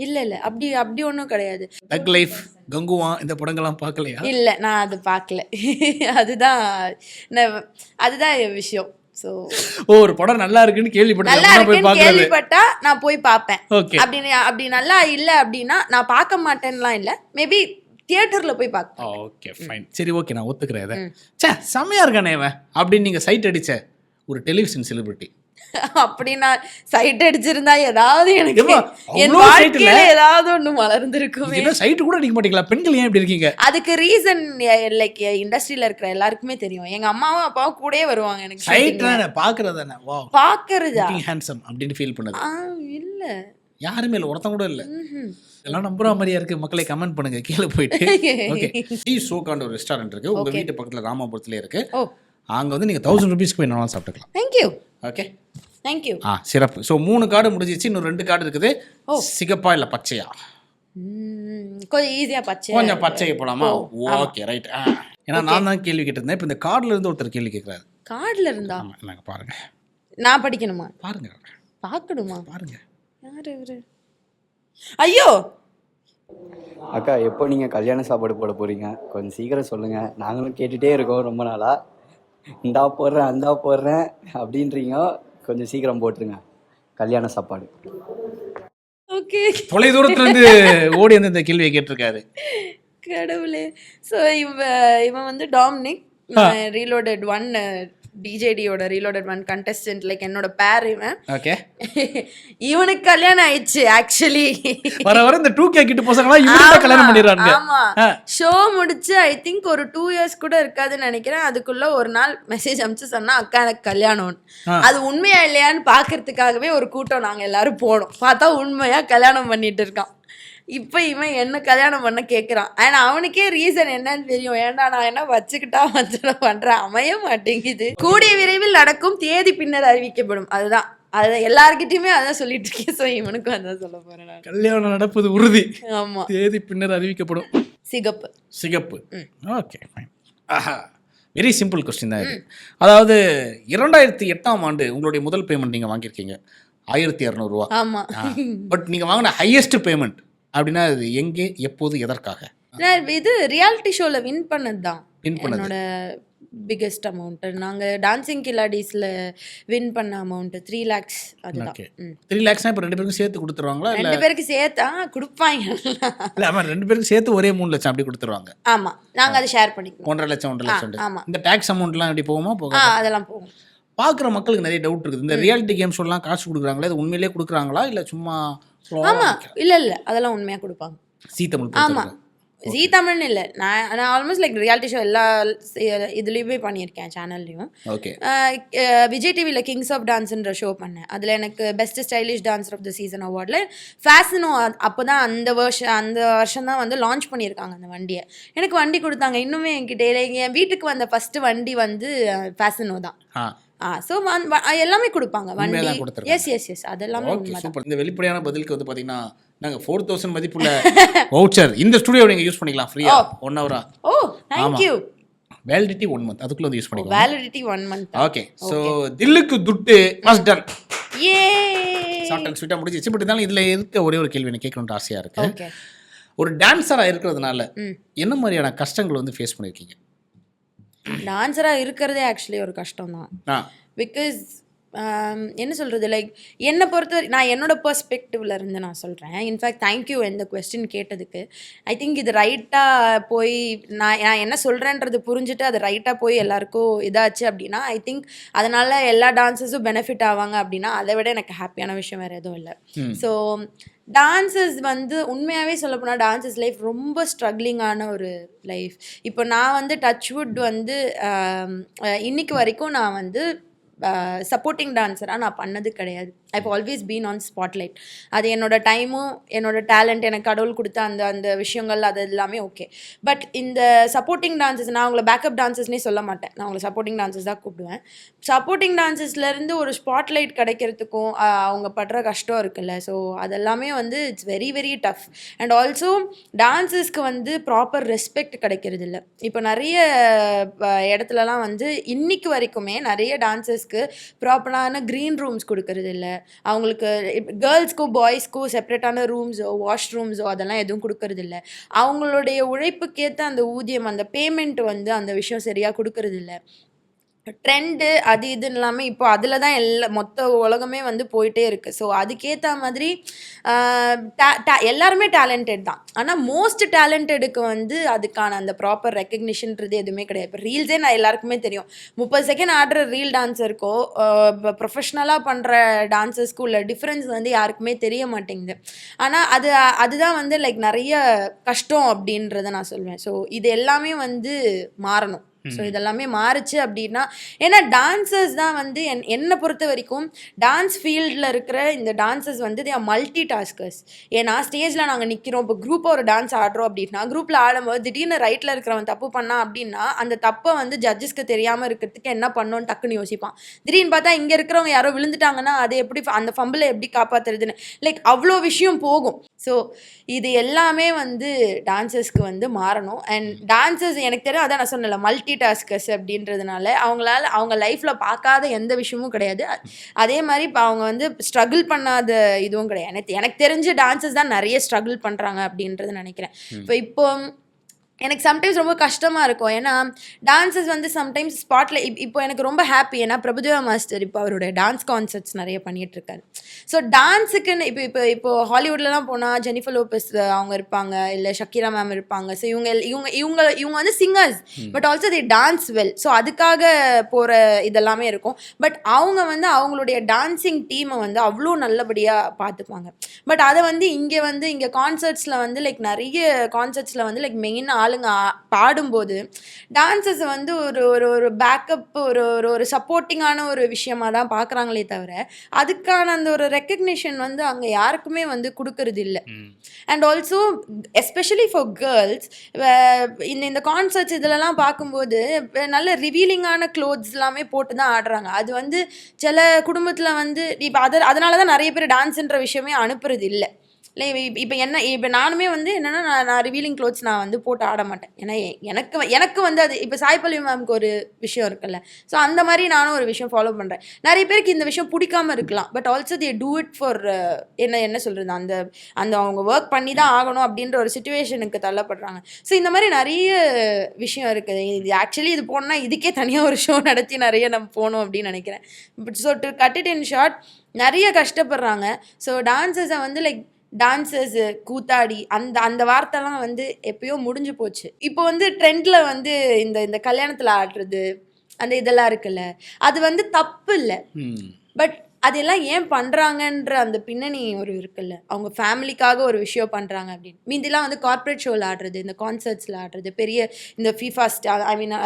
B: இல்ல இல்ல, அப்படி ஒன்றும் கிடையாது.
A: தக் லைஃப், கங்குவான், இந்த படங்கள்லாம் பார்க்கலையா?
B: இல்ல, நான் அது பார்க்கல. அதுதான் என் விஷயம். ஸோ
A: ஒரு படம் நல்லா இருக்குன்னு
B: நல்லா இருக்குன்னு கேள்விப்பட்டா நான் போய் பார்ப்பேன்.
A: ஓகே.
B: அப்படி நல்லா இல்ல அப்படின்னா நான் பார்க்க மாட்டேன்லாம் இல்ல, மேபி தியேட்டர்ல போய் பார்ப்பேன்.
A: ஓகே ஃபைன், சரி ஓகே, நான் ஒத்துக்கிறேன் இதை. சே செம்மையா இருக்கானே இவன் அப்படின்னு நீங்க சைட் அடிச்ச ஒரு டெலிவிஷன் செலிபிரிட்டி.
B: அப்படி நான் சைட் அடிச்சிருந்தா ஏதாவது எனக்கு என் வாழ்க்கையில ஏதாவது ஒண்ணு மலர்ந்திருக்குமே.
A: சைட் கூட அடிக்க மாட்டீங்களா? பெண்கள் ஏன் இப்படி இருக்கீங்க?
B: அதுக்கு ரீசன் லைக் இண்டஸ்ட்ரியில இருக்கிற எல்லாருக்குமே தெரியும். எங்க அம்மாவும் அப்பாவும் கூடயே வருவாங்க. எனக்கு
A: சைட் பாக்குறதானே, வாவ்
B: பாக்குறதா
A: ஹேண்ட்ஸம் அப்படின்னு ஃபீல் பண்ணது
B: இல்ல,
A: யாருமே இல்லை, ஒருத்தன் கூட இல்லை. எல்லாம் நம்புற மாதிரியா இருக்கு. மக்களை கமெண்ட் பண்ணுங்க கீழே போயிட்டு. ஓகே, டீ ஷோக்கான ஒரு ரெஸ்டாரண்ட் இருக்கு உங்க வீட்டு பக்கத்துல, ராமாபுரத்துல இருக்கு. அங்க வந்து நீங்க 1000 ரூபீஸ்க்கு போய் நல்லா சாப்பிட்டுக்கலாம்.
B: தேங்க்யூ.
A: Okay
B: thank you.
A: சிறப்பு. ஸோ 3 கார்டு முடிஞ்சிச்சு, இன்னும் 2 கார்டு இருக்குது. சிகப்பா இல்லை பச்சையா?
B: கொஞ்சம் ஈஸியா பச்சை.
A: கொஞ்சம் பச்சை போலாமா? Okay right. ஏன்னா நான் தான் கேள்வி கேட்டிருந்தேன், இப்போ இந்த கார்டுல இருந்து ஒருத்தர் கேள்வி கேட்குறாரு.
B: கார்டுல இருந்தா?
A: நாங்க பாருங்க.
B: நான் படிக்கணுமா?
A: பாருங்க.
B: பார்க்கணுமா?
A: பாருங்க.
B: யாரு இவரு? ஐயோ
C: அக்கா, எப்போ நீங்கள் கல்யாண சாப்பாடு போட போகிறீங்க? கொஞ்சம் சீக்கிரம் சொல்லுங்கள். நாங்களும் கேட்டுகிட்டே இருக்கோம் ரொம்ப நாளாக. இந்தா போடுறேன் அந்தா போடுறேன் அப்படின்றீங்க, கொஞ்சம் சீக்கிரம் போட்டுருங்க கல்யாண சாப்பாடு.
B: ஓகே.
A: தொலை தூரத்துல இருந்து ஓடி வந்து இந்த கேள்வியை கேட்டிருக்காரு.
B: கடவுளே. ஸோ இவன் வந்து டாமினிக், ரீலோடட் 1 டிஜேடியோட ரீலோடட் 1 கண்டஸ்டன்ட், லைக் என்னோட பேர் இவன்.
A: ஓகே.
B: இவனுக்கு கல்யாணம் ஆயிடுச்சு ஆக்சுவலி.
A: வர இந்த 2K கிட்ட பசங்களா இவனுக்கு கல்யாணம் பண்ணிடுறாங்க.
B: ஆமா, ஷோ முடிச்சு ஐ திங்க் ஒரு 2 இயர்ஸ் கூட இருக்காதுன்னு நினைக்கிறேன். அதுக்குள்ள ஒரு நாள் மெசேஜ் அனுப்பிச்சு சொன்னா அக்கா எனக்கு கல்யாணம். அது உண்மையா இல்லையான்னு பாக்குறதுக்காகவே ஒரு கூட்டம் நாங்க எல்லாரும் போனோம். பார்த்தா உண்மையா கல்யாணம் பண்ணிட்டு இருக்கான். இப்போ இவன் என்ன கல்யாணம் பண்ண கேட்குறான். ஏன்னா அவனுக்கே ரீசன் என்னன்னு தெரியும். ஏன்டா நான் என்ன வச்சுக்கிட்டா வந்து பண்றேன், அமைய மாட்டேங்குது. கூடிய விரைவில் நடக்கும், தேதி பின்னர் அறிவிக்கப்படும். அதுதான், அது எல்லார்கிட்டயுமே அதான் சொல்லிட்டு இருக்கேன். ஸோ இவனுக்கும் அதான் சொல்ல போறேன் நான்.
A: கல்யாணம் நடப்பது உறுதி.
B: ஆமா,
A: தேதி பின்னர் அறிவிக்கப்படும்.
B: சிகப்பு.
A: சிகப்பு. Okay fine. Very simple question தான் இது. அதாவது 2008ஆம் ஆண்டு உங்களுடைய முதல் பேமெண்ட் நீங்க வாங்கியிருக்கீங்க 1200 ரூபா.
B: ஆமா.
A: பட் நீங்க வாங்கின ஹையஸ்ட் பேமெண்ட் அப்படின்னா அது எங்கே, எப்போது, எதற்காக?
B: நான் இது ரியாலிட்டி ஷோல வின் பண்ணது தான்
A: என்னோட
B: பிக்கெஸ்ட் அமௌண்ட். நாங்க டான்சிங் கில்லாடிஸ்ல வின் பண்ண அமௌண்ட் 3 lakhs. அதுதான்.
A: 3 lakhs இப்போ 2 பேருக்கும் சேர்த்து கொடுத்துருவாங்களா?
B: 2 பேருக்கு சேர்த்தா கொடுப்பாங்க.
A: இல்ல ஆமா, 2 பேருக்கு சேர்த்து ஒரே 3 லட்சம் அப்படி கொடுத்துருவாங்க.
B: ஆமா, நாங்க அதை ஷேர் பண்ணிக்குவோம்.
A: 1.5 லட்சம் 1.5 லட்சம்.
B: ஆமா.
A: இந்த டாக்ஸ் அமௌண்ட்லாம் எப்படி போகுமா? போக
B: அதெல்லாம் போகும்.
A: பார்க்குற மக்களுக்கு நிறைய டவுட் இருக்குது. இந்த ரியாலிட்டி கேம் ஷோலாம் காசு கொடுக்குறாங்களே, அது உண்மையிலேயே கொடுக்குறாங்களா இல்லை சும்மா?
B: ஆமா, இல்ல அதெல்லாம் உண்மையா கொடுப்பாங்க.
A: ஜீ தமிழ்.
B: ஆமா, ஜீ தமிழ்னு இல்லை, நான் ஆல்மோஸ்ட் லைக் ரியாலிட்டி ஷோ எல்லா இதுலேயுமே பண்ணியிருக்கேன் சேனல்லையும்.
A: ஓகே.
B: விஜய் டிவியில் கிங்ஸ் ஆஃப் டான்ஸ்ன்ற ஷோ பண்ணேன். அதில் எனக்கு best stylish dancer of the season அவார்டில் ஃபேஷனோ அப்போ தான் அந்த வருஷம் தான் வந்து லான்ச் பண்ணியிருக்காங்க அந்த வண்டியை. எனக்கு வண்டி கொடுத்தாங்க. இன்னுமே என்கிட்ட என் வீட்டுக்கு வந்த ஃபஸ்ட்டு வண்டி வந்து ஃபேஷனோ தான். ஸோ எல்லாமே கொடுப்பாங்க வண்டி. எஸ் எஸ் எஸ், அதெல்லாமே
A: சூப்பர். இந்த வெளிப்படையான பதிலுக்கு வந்து பார்த்தீங்கன்னா நாங்கள் 4000 மதிப்புள்ள வவுச்சர் இந்த ஸ்டுடியோ நீங்கள் யூஸ் பண்ணிக்கலாம் ஃப்ரீயா 1 hour.
B: ஓ தேங்க்யூ.
A: வேலிடிட்டி 1 month, அதுக்குள்ள வந்து யூஸ் பண்ணிக்கலாம்.
B: Validity 1 month.
A: Okay. So Dhilluku துட்டு was done.
B: A
A: short and ஸ்வீட்டாக முடிஞ்சிச்சு. பட் இருந்தாலும் இதில் இருக்க ஒரே ஒரு கேள்வி எனக்கு கேட்கணுன்ற ஆசையாக இருக்கு. ஒரு டான்ஸராக இருக்கிறதுனால என்ன மாதிரியான கஷ்டங்கள் வந்து ஃபேஸ் பண்ணியிருக்கீங்க?
B: டான்ஸராக இருக்கிறதே ஆக்சுவலி ஒரு கஷ்டம் தான்.
A: ஆ
B: பிகாஸ் என்ன சொல்கிறது, லைக் என்னை பொறுத்தவரை நான் என்னோட பெர்ஸ்பெக்டிவ்ல இருந்து நான் சொல்கிறேன். இன்ஃபேக்ட் தேங்க்யூ இந்த கொஸ்டின் கேட்டதுக்கு. ஐ திங்க் இது ரைட்டாக போய் நான் என்ன சொல்கிறேன்றது புரிஞ்சுட்டு அது ரைட்டாக போய் எல்லாருக்கும் இதாச்சு அப்படின்னா ஐ திங்க் அதனால் எல்லா டான்ஸஸும் பெனிஃபிட் ஆவாங்க அப்படின்னா அதை விட எனக்கு ஹாப்பியான விஷயம் வேறு எதுவும் இல்லை. ஸோ டான்ஸஸ் வந்து உண்மையாகவே சொல்லப்போனால் டான்ஸஸ் லைஃப் ரொம்ப ஸ்ட்ரகிளிங்கான ஒரு லைஃப். இப்போ நான் வந்து டச்வுட் வந்து இன்னைக்கு வரைக்கும் நான் வந்து சப்போர்ட்டிங் டான்ஸராக நான் பண்ணது கிடையாது. I've always been on spotlight. அது என்னோட டைமும் என்னோட டேலண்ட் எனக்கு கடவுள் கொடுத்த அந்த விஷயங்கள் அது எல்லாமே ஓகே. பட் இந்த சப்போர்ட்டிங் டான்ஸஸ் நான் அவங்கள பேக்கப் டான்ஸஸ்னே சொல்ல மாட்டேன், நான் அவங்கள சப்போர்ட்டிங் டான்ஸஸ் தான் கூப்பிடுவேன். சப்போர்ட்டிங் டான்ஸஸ்லேருந்து ஒரு ஸ்பாட்லைட் கிடைக்கிறதுக்கும் அவங்க படுற கஷ்டம் இருக்குல்ல, ஸோ அதெல்லாமே வந்து it's very very tough. And also டான்ஸஸ்க்கு வந்து ப்ராப்பர் ரெஸ்பெக்ட் கிடைக்கிறது இல்லை. இப்போ நிறைய இடத்துலலாம் வந்து இன்னைக்கு வரைக்குமே நிறைய டான்ஸஸ்க்கு ப்ராப்பரான க்ரீன் ரூம்ஸ் கொடுக்கறது இல்லை. அவங்களுக்கு கேர்ள்ஸ்க்கோ பாய்ஸ்க்கோ செப்பரேட்டான ரூம்ஸோ வாஷ் ரூம்ஸோ அதெல்லாம் எதுவும் கொடுக்கறது இல்லை. அவங்களுடைய உழைப்புக்கேற்ற அந்த ஊதியம் அந்த பேமெண்ட் வந்து அந்த விஷயம் சரியாக கொடுக்கறது இல்லை. ட்ரெண்டு அது இதுன்னு இல்லாமல் இப்போ அதில் தான் மொத்த உலகமே வந்து போயிட்டே இருக்குது. ஸோ அதுக்கேற்ற மாதிரி எல்லாருமே டேலண்டட் தான். ஆனால் மோஸ்ட் டேலண்டடுக்கு வந்து அதுக்கான அந்த ப்ராப்பர் ரெக்கக்னிஷன்றது எதுவுமே கிடையாது. இப்போ ரீல்ஸே நான் எல்லாருக்குமே தெரியும். 30 செகண்ட் ஆடுற ரீல் டான்ஸருக்கோ இப்போ ப்ரொஃபஷ்னலாக பண்ணுற டான்ஸர்ஸ்க்கு உள்ள டிஃப்ரென்ஸ் வந்து யாருக்குமே தெரிய மாட்டேங்குது. ஆனால் அதுதான் வந்து லைக் நிறைய கஷ்டம் அப்படின்றத நான் சொல்வேன். ஸோ இது எல்லாமே வந்து மாறணும். ஸோ இதெல்லாமே மாறுச்சு அப்படின்னா, ஏன்னா டான்ஸர்ஸ் தான் வந்து என்னை பொறுத்த வரைக்கும் டான்ஸ் ஃபீல்டில் இருக்கிற இந்த டான்ஸர்ஸ் வந்து தே ஆர் மல்டி டாஸ்கர்ஸ். ஏன்னா ஸ்டேஜில் நாங்கள் நிற்கிறோம், இப்போ குரூப்பாக ஒரு டான்ஸ் ஆடுறோம் அப்படின்னா குரூப்பில் ஆடும்போது திடீர்னு ரைட்டில் இருக்கிறவன் தப்பு பண்ணான் அப்படின்னா அந்த தப்பை வந்து ஜட்ஜஸ்க்கு தெரியாமல் இருக்கிறதுக்கு என்ன பண்ணோன்னு டக்குன்னு யோசிப்பான். திடீர்னு பார்த்தா இங்கே இருக்கிறவங்க யாரோ விழுந்துட்டாங்கன்னா அதை எப்படி அந்த ஃபம்பிளை எப்படி காப்பாற்றுறதுன்னு லைக் அவ்வளோ விஷயம் போகும். ஸோ இது எல்லாமே வந்து டான்ஸர்ஸ்க்கு வந்து மாறணும். அண்ட் டான்ஸர்ஸ் எனக்கு தெரியும், அதான் நான் சொன்னல மல்டி டாஸ்கர்ஸ் அப்படின்றதுனால அவங்க லைஃப்பில் பார்க்காத எந்த விஷயமும் கிடையாது. அதே மாதிரி இப்போ அவங்க வந்து ஸ்ட்ரகிள் பண்ணாத இதுவும் கிடையாது. எனக்கு தெரிஞ்ச டான்ஸர்ஸ் தான் நிறைய ஸ்ட்ரகிள் பண்ணுறாங்க அப்படின்றது நினைக்கிறேன். இப்போ எனக்கு சம்டைம்ஸ் ரொம்ப கஷ்டமாக இருக்கும். ஏன்னா டான்ஸஸ் வந்து சம்டைம்ஸ் ஸ்பாட்டில் இப்போ எனக்கு ரொம்ப ஹாப்பி. ஏன்னா பிரபுதேவா மாஸ்டர் இப்போ அவருடைய டான்ஸ் கான்சர்ட்ஸ் நிறைய பண்ணிகிட்ருக்காரு. ஸோ டான்ஸுக்குன்னு இப்போ ஹாலிவுட்லலாம் போனால் ஜெனிஃபர் லோபஸ் அவங்க இருப்பாங்க, இல்லை ஷக்கீரா மேம் இருப்பாங்க. ஸோ இவங்க வந்து singers but also the dance well. So அதுக்காக போகிற இதெல்லாமே இருக்கும். பட் அவங்க வந்து அவங்களுடைய டான்ஸிங் டீமை வந்து அவ்வளோ நல்லபடியாக பார்த்துப்பாங்க. பட் அதை வந்து இங்கே கான்சர்ட்ஸில் வந்து லைக் நிறைய கான்சர்ட்ஸில் வந்து லைக் மெயின் ஆளுங்க பாடும்போது டான்ஸஸ் வந்து ஒரு பேக்கப் ஒரு சப்போர்ட்டிங்கான ஒரு விஷயமா தான் பார்க்குறாங்களே தவிர அதுக்கான அந்த ஒரு ரெக்கக்னிஷன் வந்து அங்கே யாருக்குமே வந்து கொடுக்கறது இல்லை. And also especially for girls இந்த கான்சர்ட்ஸ் இதிலலாம் பார்க்கும்போது நல்ல ரிவீலிங்கான க்ளோத்ஸ் எல்லாமே போட்டு தான் ஆடுறாங்க. அது வந்து சில குடும்பத்தில் வந்து இப்போ அதனால தான் நிறைய பேர் டான்ஸுன்ற விஷயமே அனுப்புறது இல்லை. இல்லை இப்போ நானுமே வந்து என்னென்னா நான் ரிவீலிங் க்ளோத்ஸ் நான் வந்து போட்டு ஆட மாட்டேன். ஏன்னா எனக்கு வந்து அது இப்போ சாய்பல்லவி மேம்க்கு ஒரு விஷயம் இருக்குல்ல, ஸோ அந்த மாதிரி நானும் ஒரு விஷயம் ஃபாலோ பண்ணுறேன். நிறைய பேருக்கு இந்த விஷயம் பிடிக்காமல் இருக்கலாம், but also they do it for என்ன சொல்கிறது, அந்த அவங்க ஒர்க் பண்ணி தான் ஆகணும் அப்படின்ற ஒரு சுச்சுவேஷனுக்கு தள்ளப்படுறாங்க. ஸோ இந்த மாதிரி நிறைய விஷயம் இருக்குது. இது ஆக்சுவலி இது போனால் இதுக்கே தனியாக ஒரு ஷோ நடத்தி நிறைய நம்ம போகணும் அப்படின்னு நினைக்கிறேன். So to cut it in short நிறைய கஷ்டப்படுறாங்க. ஸோ டான்ஸஸை வந்து லைக் டான்ஸர்ஸு கூத்தாடி அந்த வார்த்தைலாம் வந்து எப்பயோ முடிஞ்சு போச்சு. இப்போ வந்து ட்ரெண்டில் வந்து இந்த கல்யாணத்தில் ஆடுறது அந்த இதெல்லாம் இருக்குல்ல, அது வந்து தப்பு இல்லை. பட் அதெல்லாம் ஏன் பண்ணுறாங்கன்ற அந்த பின்னணி ஒரு இருக்குல்ல, அவங்க ஃபேமிலிக்காக ஒரு விஷயம் பண்ணுறாங்க அப்படின்னு. மீதிலாம் வந்து கார்ப்பரேட் ஷோவில் ஆடுறது, இந்த கான்சர்ட்ஸில் ஆடுறது, பெரிய இந்த ஃபீஃபா ஐ மீன்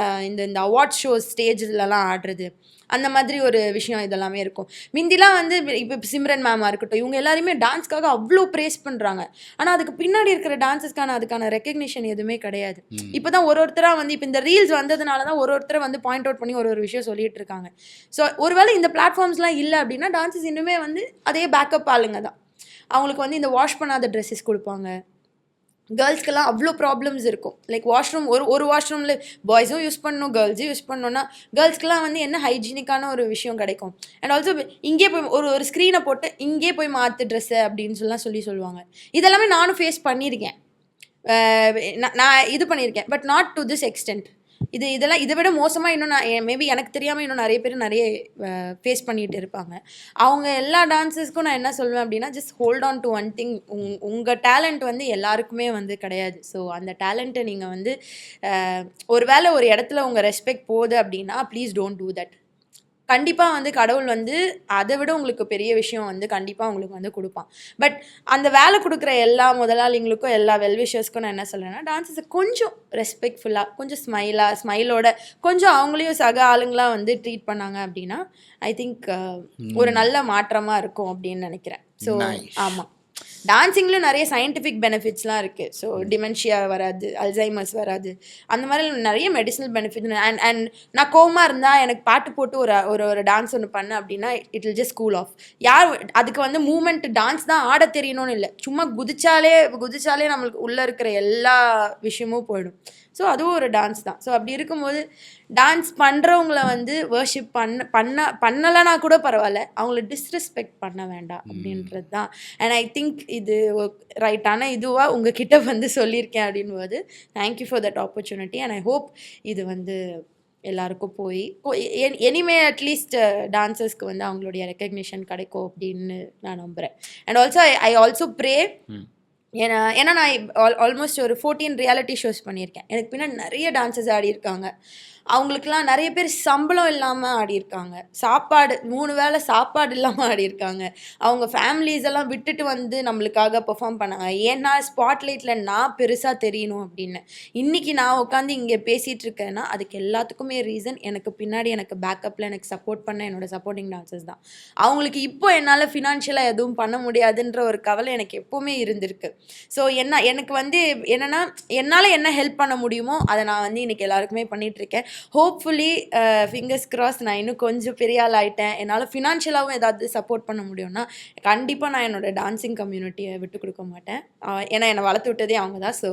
B: இந்த அவார்ட் ஷோ ஸ்டேஜ்லலாம் ஆடுறது, அந்த மாதிரி ஒரு விஷயம் இதெல்லாமே இருக்கும். மிந்திலாம் வந்து இப்போ சிம்ரன் மேமாக இருக்கட்டும், இவங்க எல்லாருமே டான்ஸ்க்காக அவ்வளோ ப்ரேஸ் பண்ணுறாங்க. ஆனால் அதுக்கு பின்னாடி இருக்கிற டான்ஸஸ்க்கான அதுக்கான ரெக்கக்னிஷன் எதுவுமே கிடையாது. இப்போ தான் ஒருத்தராக வந்து இப்போ இந்த ரீல்ஸ் வந்ததுனால தான் ஒருத்தரை வந்து பாயிண்ட் அவுட் பண்ணி ஒரு விஷயம் சொல்லிட்டு இருக்காங்க. ஸோ ஒருவேளை இந்த பிளாட்ஃபார்ம்ஸ்லாம் இல்லை அப்படின்னா டான்ஸஸ் இன்னுமே வந்து அதே பேக்கப் ஆளுங்க தான். அவங்களுக்கு வந்து இந்த வாஷ் பண்ணாத ட்ரெஸ்ஸஸ் கொடுப்பாங்க. கேர்ள்ஸ்க்கெல்லாம் அவ்வளோ ப்ராப்ளம்ஸ் இருக்கும். லைக் வாஷ்ரூம் ஒரு வாஷ்ரூமில் பாய்ஸும் யூஸ் பண்ணணும், கேர்ள்ஸும் யூஸ் பண்ணணும்னா கேர்ள்ஸ்க்கெலாம் வந்து என்ன ஹைஜீனிக்கான ஒரு விஷயம் கிடைக்கும். அண்ட் ஆல்சோ இங்கே போய் ஒரு ஸ்க்ரீனை போட்டு இங்கே போய் மாற்று ட்ரெஸ்ஸு அப்படின்னு சொல்லுவாங்க. இதெல்லாமே நானும் ஃபேஸ் பண்ணியிருக்கேன். நான் இது பண்ணியிருக்கேன், but not to this extent. இதெல்லாம் இதை விட மோசமாக இன்னும் நான் மேபி எனக்கு தெரியாமல் இன்னும் நிறைய பேர் நிறைய ஃபேஸ் பண்ணிகிட்டு இருப்பாங்க. அவங்க எல்லா டான்ஸஸ்க்கும் நான் என்ன சொல்லுவேன் அப்படின்னா, just hold on to one thing. உங்கள் டேலண்ட் வந்து எல்லாருக்குமே வந்து கிடையாது. ஸோ அந்த டேலண்ட்டை நீங்கள் வந்து ஒரு வேளை ஒரு இடத்துல உங்கள் ரெஸ்பெக்ட் போகுது அப்படின்னா ப்ளீஸ் டோன்ட் டூ தட். கண்டிப்பாக வந்து கடவுள் வந்து அதை விட உங்களுக்கு பெரிய விஷயம் வந்து கண்டிப்பாக உங்களுக்கு வந்து கொடுப்பான். பட் அந்த வேலை கொடுக்குற எல்லா முதலாளிங்களுக்கும் எல்லா வெல்விஷர்ஸ்க்கும் நான் என்ன சொல்கிறேன்னா, டான்ஸஸை கொஞ்சம் ரெஸ்பெக்ட்ஃபுல்லாக, கொஞ்சம் ஸ்மைலோட கொஞ்சம் அவங்களையும் சக ஆளுங்களாக வந்து ட்ரீட் பண்ணாங்க அப்படின்னா ஐ திங்க் ஒரு நல்ல மாற்றமாக இருக்கும் அப்படின்னு நினைக்கிறேன். ஸோ ஆமாம், டான்ஸிங்கில் நிறைய சயின்டிஃபிக் பெனிஃபிட்ஸ்லாம் இருக்குது. ஸோ டிமென்ஷியா வராது, அல்சைமர்ஸ் வராது, அந்த மாதிரி நிறைய மெடிசனல் பெனிஃபிட். அண்ட் நான் கோவமாக இருந்தால் எனக்கு பாட்டு போட்டு ஒரு டான்ஸ் ஒன்று பண்ணேன் அப்படின்னா it will just cool off. அதுக்கு வந்து மூமெண்ட் டான்ஸ் தான் ஆட தெரியணும்னு இல்லை, சும்மா குதிச்சாலே நம்மளுக்கு உள்ளே இருக்கிற எல்லா விஷயமும் போயிடும். ஸோ அதுவும் ஒரு டான்ஸ் தான். ஸோ அப்படி இருக்கும்போது டான்ஸ் பண்ணுறவங்கள வந்து வர்ஷிப் பண்ணலைன்னா கூட பரவாயில்ல, அவங்கள டிஸ்ரெஸ்பெக்ட் பண்ண வேண்டாம் அப்படின்றது தான். அண்ட் ஐ திங்க் இது ரைட்டான இதுவாக உங்ககிட்ட வந்து சொல்லியிருக்கேன் அப்படின்போது thank you for that opportunity. And I hope இது வந்து எல்லாருக்கும் போய் எனிமே அட்லீஸ்ட் டான்சர்ஸ்க்கு வந்து அவங்களுடைய ரெக்கக்னிஷன் கிடைக்கும் அப்படின்னு நான் நம்புகிறேன். And also I also pray. ஏன்னா நான் ஆல்மோஸ்ட் ஒரு 14 ரியாலிட்டி ஷோஸ் பண்ணியிருக்கேன். எனக்கு பின்னாடி நிறைய டான்சர்ஸ் ஆடியிருக்காங்க. அவங்களுக்குலாம் நிறைய பேர் சம்பளம் இல்லாமல் ஆடியிருக்காங்க, 3 வேளை சாப்பாடு இல்லாமல் ஆடியிருக்காங்க. அவங்க ஃபேமிலிஸ் எல்லாம் விட்டுட்டு வந்து நம்மளுக்காக பெர்ஃபார்ம் பண்ணாங்க. ஏன்னா ஸ்பாட்லைட்டில் நான் பெருசாக தெரியணும் அப்படின்னு. இன்றைக்கி நான் உட்காந்து இங்கே பேசிகிட்டு இருக்கேன்னா அதுக்கு எல்லாத்துக்குமே ரீசன் எனக்கு பின்னாடி எனக்கு பேக்கப்பில் எனக்கு சப்போர்ட் பண்ண என்னோடய சப்போர்ட்டிங் டான்சர்ஸ் தான். அவங்களுக்கு இப்போ என்னால் ஃபினான்ஷியலாக எதுவும் பண்ண முடியாதுன்ற ஒரு கவலை எனக்கு எப்போவுமே இருந்திருக்கு. ஸோ எனக்கு வந்து என்னென்னா என்னால் என்ன ஹெல்ப் பண்ண முடியுமோ அதை நான் வந்து இன்றைக்கி எல்லாருக்குமே பண்ணிகிட்ருக்கேன். ஹோப்ஃபுல்லி ஃபிங்கர்ஸ் கிராஸ் நான் இன்னும் கொஞ்சம் பெரிய ஆள் ஆகிட்டேன், என்னால் ஃபினான்ஷியலாகவும் ஏதாவது சப்போர்ட் பண்ண முடியும்னா கண்டிப்பாக நான் என்னோடய டான்ஸிங் கம்யூனிட்டியை விட்டு கொடுக்க மாட்டேன். ஏன்னா என்னை வளர்த்து விட்டதே அவங்க தான். ஸோ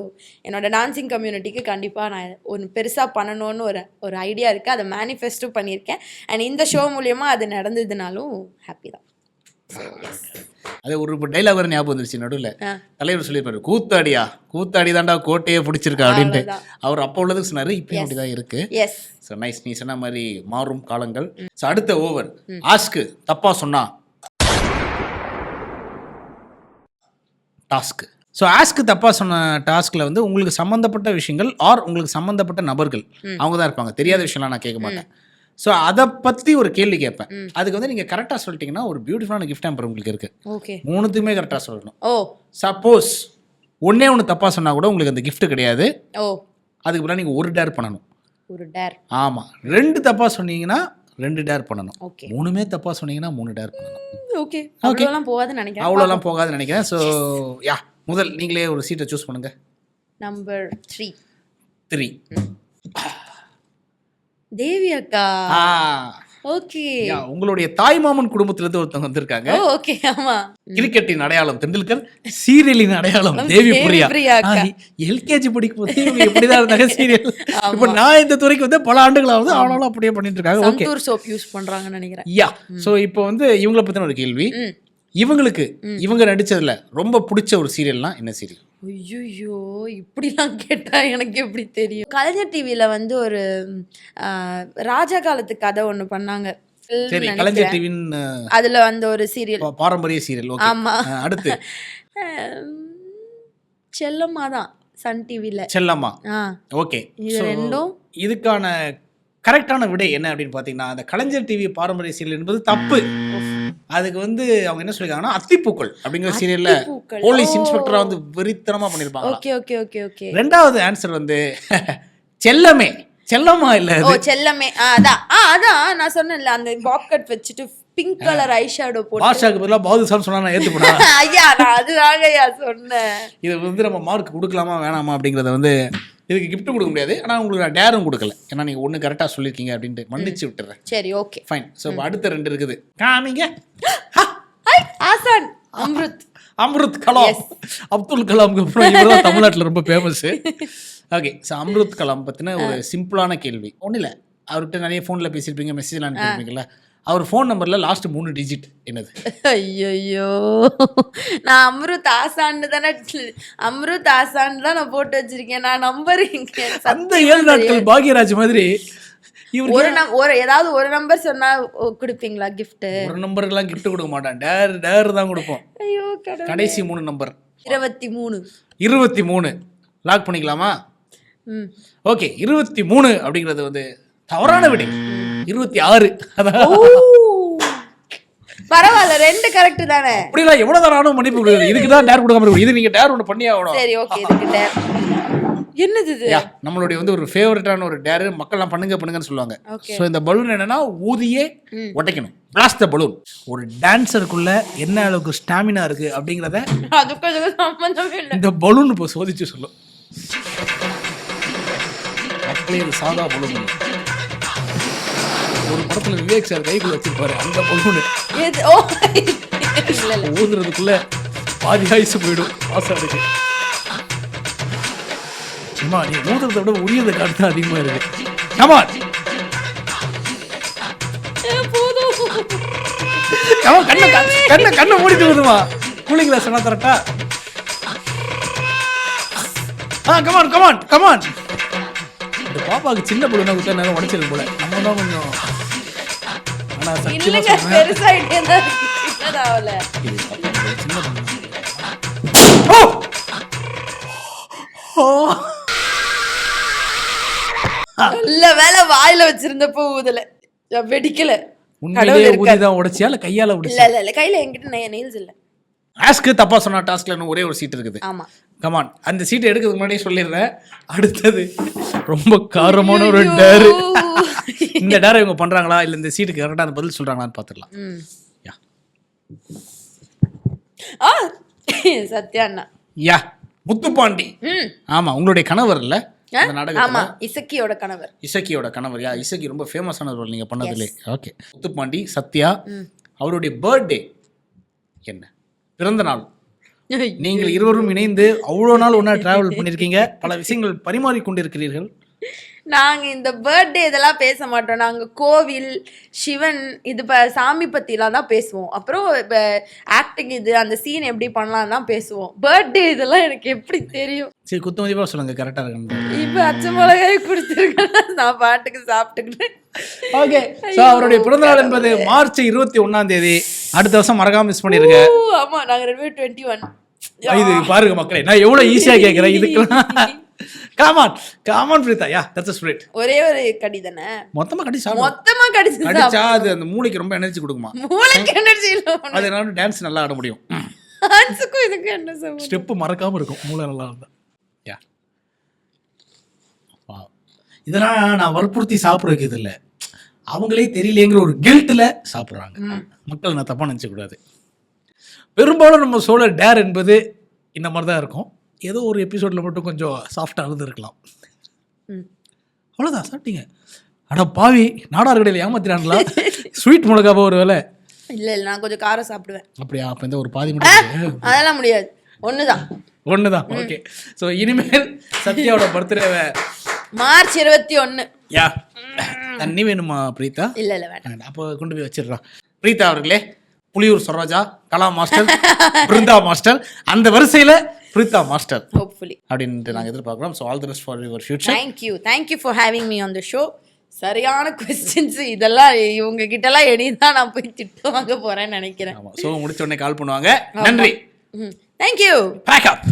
B: என்னோடய டான்ஸிங் கம்யூனிட்டிக்கு கண்டிப்பாக நான் ஒன்று பெருசாக பண்ணணும்னு ஒரு ஐடியா இருக்குது. அதை மேனிஃபெஸ்ட்டும் பண்ணியிருக்கேன். அண்ட் இந்த ஷோ மூலியமாக அது நடந்ததுனாலும் ஹாப்பி தான்.
A: அது ஒரு டைலாக் வர ஞாபகம் வந்துருச்சு. நடுவில் தலைவர் சொல்லியிருப்பாரு, கூத்தாடி தாண்டா கோட்டையே பிடிச்சிருக்கா அப்படின்ட்டு. அவர் அப்போ உள்ளதுக்கு சொன்னாரு, இப்பயும் அப்படிதான் இருக்கு. ஸோ நைஸ், நீ சொன்ன மாதிரி மாறும் காலங்கள். ஸோ அடுத்த ஓவர் ஆஸ்க்கு தப்பா சொன்னா டாஸ்க்கு. ஸோ ஆஸ்க்கு தப்பா சொன்ன டாஸ்கில் வந்து உங்களுக்கு சம்மந்தப்பட்ட விஷயங்கள் ஆர் உங்களுக்கு சம்மந்தப்பட்ட நபர்கள் அவங்க தான் இருப்பாங்க. தெரியாத விஷயம்லாம் நான் கேட்க மாட்டேன். ஸோ அதை பற்றி ஒரு கேள்வி கேட்பேன். அதுக்கு வந்து நீங்கள் கரெக்டாக சொல்லிட்டீங்கன்னா ஒரு பியூட்டிஃபுல்லான கிஃப்ட் ஹேம்பர் உங்களுக்கு இருக்குது.
B: ஓகே,
A: 3த்துக்குமே கரெக்டாக சொல்லணும். சப்போஸ் ஒன்றே ஒன்று தப்பாக சொன்னால் கூட உங்களுக்கு அந்த கிஃப்ட் கிடையாது. அதுக்கு பிறகு நீங்கள் ஒரு டேர் பண்ணணும்.
B: ஒரு டேர்.
A: ஆமாம், 2 தப்பாக சொன்னீங்கன்னா 2 டேர் பண்ணணும். 3மே தப்பாக சொன்னீங்கன்னா 3 டேர் பண்ணணும்.
B: ஓகே, அவ்வளோலாம் போகாதுன்னு நினைக்கிறேன்.
A: அவ்வளோலாம் போகாதுன்னு நினைக்கிறேன். ஸோ யா, முதல் நீங்களே ஒரு சீட்டை சூஸ் பண்ணுங்க.
B: நம்பர் 3. தேவி அக்கா. ஓகே,
A: உங்களுடைய தாய் மாமன் குடும்பத்துல இருந்து ஒருத்தவங்க வந்திருக்காங்க.
B: ஓகே, ஆமா.
A: கிரிக்கெட்டின் அடையாளம் தெண்டுல்கர், சீரியலின் அடையாளம் தேவி பிரியா. எல்கேஜி படிக்கும் போது இவங்க இப்படிதான் இருந்தாங்க சீரியல். இப்ப நான் இந்த துறைக்கு வந்து பல ஆண்டுகளாவது ஆனாலும் அப்படியே பண்ணிட்டு இருக்காங்க. ஓகே,
B: சந்தூர் சோப் யூஸ் பண்றாங்கன்னு நினைக்கிறேன்.
A: யா, சோ இப்போ வந்து இவங்கள பத்தின ஒரு கேள்வி. இவங்க நடிச்சதுல ரொம்ப பிடிச்ச ஒரு சீரியல்னா என்ன சீரியல்?
B: ஐயோ, இப்படிலாம் கேட்டா எனக்கு எப்படி தெரியும். கலைஞர் டிவியில வந்து ஒரு ராஜா காலத்து கதை ஒண்ணு பண்ணாங்க.
A: சரி, கலைஞர் டிவின்
B: அதுல வந்து ஒரு சீரியல்,
A: பாரம்பரிய சீரியல்.
B: ஆமா.
A: அடுத்து
B: செல்லம்மா தான், சன் டிவில
A: செல்லம்மா. ஓகே,
B: இது ரெண்டும்.
A: இதுக்கான கரெக்டான விடை என்ன அப்படின்னு பார்த்தீங்கன்னா, அந்த கலைஞர் டிவி பாரம்பரிய சீரியல் என்பது தப்பு. அதுக்கு வந்து அவங்க என்ன சொல்லிருக்காங்கன்னா, அத்திப்பூக்கள் அப்படிங்கிற சீரியல்ல போலீஸ் இன்ஸ்பெக்டரா வந்து வெறித்தனமா பண்ணிருப்பாங்க.
B: Okay okay okay okay.
A: ரெண்டாவது ஆன்சர் வந்து செல்லம்மா இல்ல,
B: செல்லமே. அதான் நான் சொன்னேன்ல, அந்த பாப் கட் வச்சுட்டு பிங்க் கலர் ஐ ஷேடோ போட்டு
A: பாஷாக்கு பதிலா பாதுஷான்னு சொன்னா நான் ஏத்துப்படா.
B: ஐயா, நான் அதுதாங்கய்யா சொன்னேன்.
A: இது வந்து நம்ம மார்க் கொடுக்கலாமா வேணாமா அப்படிங்கறத வந்து இதுக்கு கிஃப்ட் கொடுக்க முடியாது. ஆனால் உங்களுக்கு நான் டேரும் கொடுக்கல, ஏன்னா நீங்கள் ஒன்று கரெக்டாக சொல்லியிருக்கீங்க அப்படின்ட்டு மன்னிச்சு விட்டுறேன்.
B: சரி, ஓகே,
A: ஃபைன். ஸோ அடுத்த 2 இருக்குது. காமிங்க.
B: ஆசான்
A: அம்ருத் கலாம். அப்துல் கலாமுக்கு அப்புறம் இவர் தான் தமிழ்நாட்டில் ரொம்ப famous. Okay, so Amrut Kalam பற்றின ஒரு சிம்பிளான கேள்வி. ஒன்றும் இல்லை, அவர்கிட்ட நிறைய ஃபோனில் பேசியிருப்பீங்க, மெசேஜ்லாம் அனுப்பியிருப்பீங்களா. அவர் ஃபோன் நம்பரில் லாஸ்ட் 3 டிஜிட் என்னது?
B: ஐயோ, நான் அம்ருத் ஆசான்னு தானே, அம்ருத் ஆசான்னு தான் நான் போட்டு வச்சிருக்கேன். நான் நம்பர்
A: அந்த 7 நாட்கள் பாக்யராஜ் மாதிரி
B: ஒரு ஏதாவது ஒரு நம்பர் சொன்னா கொடுப்பீங்களா கிஃப்ட்?
A: ஒரு நம்பருக்கெல்லாம் கிஃப்ட் கொடுக்க மாட்டான், டேர் தான் கொடுப்போம்.
B: ஐயோ,
A: கடைசி 3 நம்பர்
B: 23
A: லாக் பண்ணிக்கலாமா? ஓகே, 23 அப்படிங்கிறது வந்து தவறான விடை. 26.
B: பரவாயில்ல, 2 கரெக்ட் தானே.
A: அப்படிலாம் எவ்வளவு தரானும் மன்னிப்பு கொடுக்குறது. இதுக்கு தான் டேர் கொடுக்காம இருக்கு. இது நீங்க டேர் ஒன்று பண்ணி ஆகணும்.
B: சரி, ஓகே, இதுக்கு டேர் என்னது இது?
A: நம்மளுடைய வந்து ஒரு ஃபேவரட்டான ஒரு டேர், மக்கள்லாம் பண்ணுங்கன்னு சொல்லுவாங்க. ஸோ இந்த பலூன் என்னன்னா ஊதியே உடைக்கணும், பிளாஸ்ட் த பலூன். ஒரு டான்ஸருக்குள்ள என்ன அளவுக்கு ஸ்டாமினா இருக்கு அப்படிங்கிறத
B: அதுக்கு சம்பந்தமே இல்லை,
A: இந்த பலூன் இப்போ சோதிச்சு சொல்லும். மக்களே, இது சாதா பலூன். ஒரு படத்துல விவேக் சார் கைக்குள்ள வச்சிருப்பாரு அந்த பலூனு. ஊதுறதுக்குள்ள பாதி ஆயுசு போயிடும். ஆசாடுக்கு சும்மா நீ ஊதுறதை விட உரியதை காட்டு தான் அதிகமா இருக்கு. கமான் கண்ணை மூடிட்டு வருதுமா. கூலிங் கிளாஸ் என்ன தரட்டா? Come on come on come on. இந்த பாப்பாவுக்கு சின்ன பொண்ணு குத்த நேரம் உடைச்சிருக்கு போல. நம்ம தான் கொஞ்சம் ஆனா சத்தியமா சொல்றேன்,
B: பெருசாயிட்டே தான் இருக்கு, சின்னதாவல.
A: சின்ன பொண்ணு.
B: நல்ல வேலை வாயில வச்சிருந்தப்போ ஊதல, வெடிக்கல.
A: உண்மையிலேயே ஊதிதான் உடைச்சியா இல்ல கையால உடைச்சியா?
B: இல்ல ககையில என்கிட்ட நெயில்ஸ் இல்ல.
A: ஆஸ்க்கு தப்பா சொன்னா டாஸ்க்ல இன்னும் ஒரே ஒரு சீட் இருக்குது.
B: ஆமா,
A: கமான். அந்த சீட்டை எடுக்கிறதுக்கு முன்னாடியே சொல்லிடுறேன், அடுத்தது ரொம்ப காரமான ஒரு டேர். இந்த டேரை இவங்க பண்றாங்களா இல்ல இந்த சீட்டுக்கு கரெக்டா அந்த பதில் சொல்றாங்களான்னு பாத்துடலாம்.
B: சத்யா அண்ணா.
A: யா, முத்துப்பாண்டி. ஆமா, உங்களுடைய கணவர் இல்ல அந்த நாடகத்துல?
B: ஆமா, இசக்கியோட கணவர்.
A: இசக்கியோட கணவர். யா, இசக்கி ரொம்ப ஃபேமஸான ரோல் நீங்க பண்ணதுலே. ஓகே, முத்துப்பாண்டி சத்யா. அவருடைய பர்த்டே என்ன, பிறந்த நாள்? நீங்கள் இருவரும் இணைந்து அவ்வளோ நாள் ஒன்றா டிராவல் பண்ணியிருக்கீங்க, பல விஷயங்கள் பரிமாறி கொண்டிருக்கிறீர்கள்.
B: நாங்க இந்த பர்த்டே இதெல்லாம் பேச மாட்டோம். நாங்க கோவில், சிவன், இது சாமி பத்திலாம் தான் பேசுவோம். அப்புறம் ஆக்டிங், இது அந்த சீன் எப்படி பண்ணலாம் தான் பேசுவோம். பர்த்டே இதெல்லாம் எனக்கு எப்படி தெரியும்?
A: சரி, குத்து மதிப்பாக சொல்லுங்க, கரெக்டாக இருக்கு.
B: இப்போ அச்ச மிளகாய் கொடுத்துருக்கேன், நான் பாட்டுக்கு சாப்பிட்டுக்கிட்டேன்.
A: ஓகே, ஸோ அவருடைய பிறந்தநாள் என்பது மார்ச் 21ஆம் தேதி. அடுத்த வருஷம் மறக்காம மிஸ் பண்ணிருங்க.
B: ஆமா, நாங்க 21.
A: இது பாருங்க மக்களே, நான் எவ்வளவு ஈஸியா கேட்கிறேன் இதுக்கெல்லாம். Come on Preetha. Yeah, that's a spirit.
B: ஒரே ஒரு கடி தானே,
A: மொத்தமா கடிச்சா
B: கடிச்சா
A: அது அந்த மூளைக்கு ரொம்ப எனர்ஜி கொடுக்குமா?
B: மூளைக்கு எனர்ஜி இல்ல,
A: அதனால டான்ஸ் நல்லா ஆட முடியும்.
B: டான்ஸ்க்கும் இதுக்கு என்ன சம்பந்தம்?
A: ஸ்டெப் மறக்காம இருக்கும், மூளை நல்லா இருந்தா. யா, இதெல்லாம் நான் வற்புறுத்தி சாப்பிடுறது இல்ல, அவங்களே தெரியலேங்கிற ஒரு கில்ட்ல சாப்பிடுறாங்க. மக்கள் நான் தப்பா நினைச்ச கூடாது. பெரும்பாலும் நம்ம சோழ டேர் என்பது இந்த மாதிரி தான் இருக்கும். ஏதோ ஒரு எபிசோட்ல மட்டும் கொஞ்சம் சாஃப்டாக இருந்திருக்கலாம். அவ்வளோதான், சாப்பிட்டீங்க. அட பாவி, நாடார் கடையில் ஏமாத்தினாங்களா? ஸ்வீட் மிளகாவா ஒரு வேலை?
B: இல்ல நான் கொஞ்சம் காரம் சாப்பிடுவேன்.
A: அப்படியா? அப்போ இந்த ஒரு பாதி மட்டும்
B: அதெல்லாம் முடியாது, ஒண்ணுதான்.
A: ஓகே, ஸோ இனிமேல் சத்யாவோட பர்த்டேவை
B: மார்ச் 21.
A: யா, தண்ணி வேணுமா பிரீதா?
B: இல்ல வேண்டாம்,
A: அப்போ கொண்டு போய் வச்சிடலாம். பிரீதா அவர்களே, புலியூர் சரோஜா, கலா மாஸ்டர், பிருந்தா மாஸ்டர், அந்த வரிசையில் பிரீதா மாஸ்டர்
B: ஹோப்ஃபுல்லி
A: அப்படின்ட்டு நாங்கள் எதிர்பார்க்குறோம். So all the best for your future.
B: Thank you for having me on the show. சரியான கொஸ்டின்ஸ் இதெல்லாம், இவங்க கிட்டலாம் எனிதான் நான் போய் திட்டு வாங்க போறேன்னு நினைக்கிறேன்.
A: ஸோ முடிச்ச உடனே கால் பண்ணுவாங்க. நன்றி,
B: தேங்க்யூ,
A: பேக் அப்.